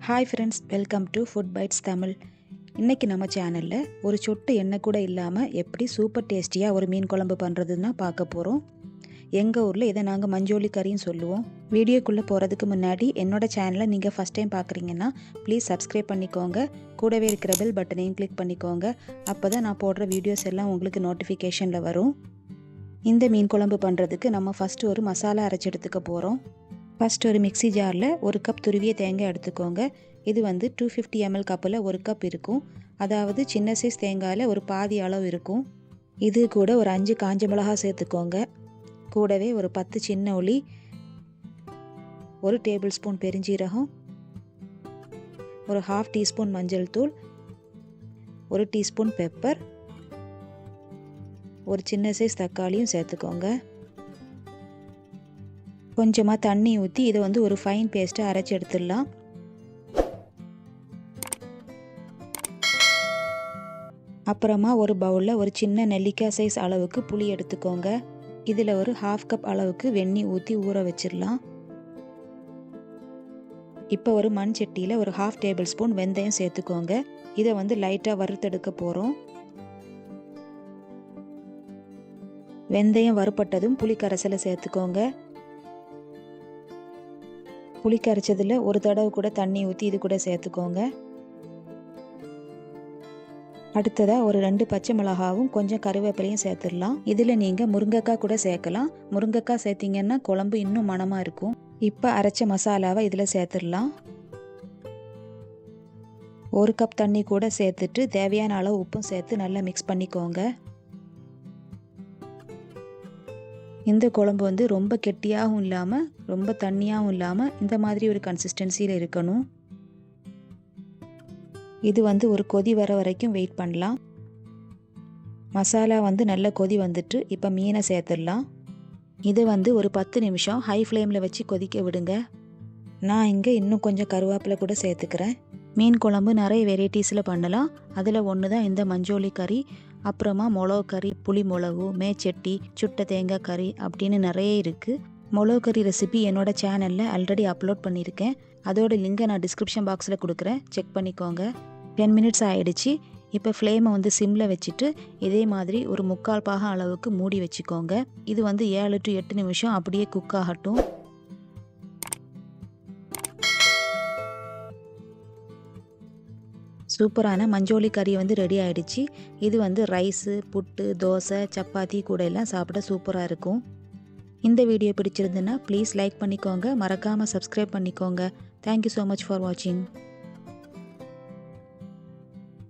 Hi friends, welcome to Food Bites Tamil. இன்றைக்கி நம்ம சேனலில் ஒரு சொட்டு எண்ணெய் கூட இல்லாமல் எப்படி சூப்பர் டேஸ்டியாக ஒரு மீன் குழம்பு பண்ணுறதுன்னா பார்க்க போகிறோம். எங்கள் ஊரில் இதை நாங்கள் மஞ்சோலி கறின்னு சொல்லுவோம். வீடியோக்குள்ளே போகிறதுக்கு முன்னாடி என்னோட சேனலை நீங்கள் ஃபஸ்ட் டைம் பார்க்குறீங்கன்னா ப்ளீஸ் சப்ஸ்கிரைப் பண்ணிக்கோங்க. கூடவே இருக்கிற பெல் பட்டனையும் கிளிக் பண்ணிக்கோங்க. அப்போ தான் நான் போடுற வீடியோஸ் எல்லாம் உங்களுக்கு நோட்டிஃபிகேஷனில் வரும். இந்த மீன் குழம்பு பண்ணுறதுக்கு நம்ம ஃபஸ்ட்டு ஒரு மசாலா அரைச்சி எடுத்துக்க போகிறோம். ஃபஸ்ட் ஒரு மிக்ஸி ஜாரில் ஒரு கப் துருவிய தேங்காய் எடுத்துக்கோங்க. இது 250 ml கப்பில் ஒரு கப் இருக்கும். அதாவது சின்ன சைஸ் தேங்காயில் ஒரு பாதி அளவு இருக்கும். இது கூட ஒரு 5 காஞ்ச மிளகா சேர்த்துக்கோங்க. கூடவே ஒரு 10 சின்ன உள்ளி, 1 டேபிள் ஸ்பூன் பெருஞ்சீரகம், ஒரு 1/2 டீஸ்பூன் மஞ்சள் தூள், 1 டீஸ்பூன் பெப்பர், ஒரு சின்ன சைஸ் தக்காளியும் சேர்த்துக்கோங்க. கொஞ்சமாக தண்ணி ஊற்றி இதை ஒரு ஃபைன் பேஸ்ட்டாக அரைச்சி எடுத்துடலாம். அப்புறமா ஒரு பவுலில் ஒரு சின்ன நெல்லிக்காய் சைஸ் அளவுக்கு புளி எடுத்துக்கோங்க. இதில் ஒரு 1/2 கப் அளவுக்கு வெந்நீர் ஊற்றி ஊற வச்சிடலாம். இப்போ ஒரு மண் சட்டியில் ஒரு 1/2 டேபிள் ஸ்பூன் வெந்தயம் சேர்த்துக்கோங்க. இதை லைட்டாக வறுத்தெடுக்க போகிறோம். வெந்தயம் வறுப்பட்டதும் புளி கரைசலை சேர்த்துக்கோங்க. புளி கரைச்சதில் ஒரு தடவை கூட தண்ணி ஊற்றி இது கூட சேர்த்துக்கோங்க. அடுத்ததாக ஒரு 2 பச்சை மிளகாவும் கொஞ்சம் கருவேப்பிலையும் சேர்த்துடலாம். இதில் நீங்கள் முருங்கைக்காய் கூட சேர்க்கலாம். முருங்கைக்காய் சேர்த்திங்கன்னா குழம்பு இன்னும் மணமாக இருக்கும். இப்போ அரைச்ச மசாலாவை இதில் சேர்த்துடலாம். 1 கப் தண்ணி கூட சேர்த்துட்டு தேவையான அளவு உப்பும் சேர்த்து நல்லா மிக்ஸ் பண்ணிக்கோங்க. இந்த குழம்பு ரொம்ப கெட்டியாகவும் இல்லாமல் ரொம்ப தண்ணியாகவும் இல்லாமல் இந்த மாதிரி ஒரு கன்சிஸ்டன்சியில் இருக்கணும். இது ஒரு கொதி வர வரைக்கும் வெயிட் பண்ணலாம். மசாலா நல்ல கொதி வந்துட்டு இப்போ மீனை சேர்த்துடலாம். இது ஒரு 10 நிமிஷம் ஹை ஃப்ளேமில் வச்சு கொதிக்க விடுங்க. நான் இங்கே இன்னும் கொஞ்சம் கருவேப்பிலை கூட சேர்த்துக்கிறேன். மீன் குழம்பு நிறைய வெரைட்டிஸில் பண்ணலாம். அதில் ஒன்று தான் இந்த மஞ்சோலி கறி. அப்புறமா மிளகு கறி, புளி மிளகு, மேச்சட்டி, சுட்ட தேங்காய் கறி அப்படின்னு நிறைய இருக்குது. மிளகு கறி ரெசிபி என்னோட சேனலில் ஆல்ரெடி அப்லோட் பண்ணியிருக்கேன். அதோட லிங்கை நான் டிஸ்கிரிப்ஷன் பாக்ஸில் கொடுக்குறேன், செக் பண்ணிக்கோங்க. 10 மினிட்ஸ் ஆகிடுச்சு. இப்போ ஃப்ளேமை சிம்மில் வச்சுட்டு இதே மாதிரி ஒரு 3/4 பாகம் அளவுக்கு மூடி வச்சுக்கோங்க. இது 7 to 8 நிமிஷம் அப்படியே குக் ஆகட்டும். சூப்பரான மஞ்சோலி கறி ரெடி ஆகிடுச்சு. இது ரைஸு, புட்டு, தோசை, சப்பாத்தி கூட எல்லாம் சாப்பிட சூப்பராக இருக்கும். இந்த வீடியோ பிடிச்சிருந்துன்னா ப்ளீஸ் லைக் பண்ணிக்கோங்க. மறக்காமல் சப்ஸ்கிரைப் பண்ணிக்கோங்க. தேங்க்யூ ஸோ மச் ஃபார் வாட்சிங்.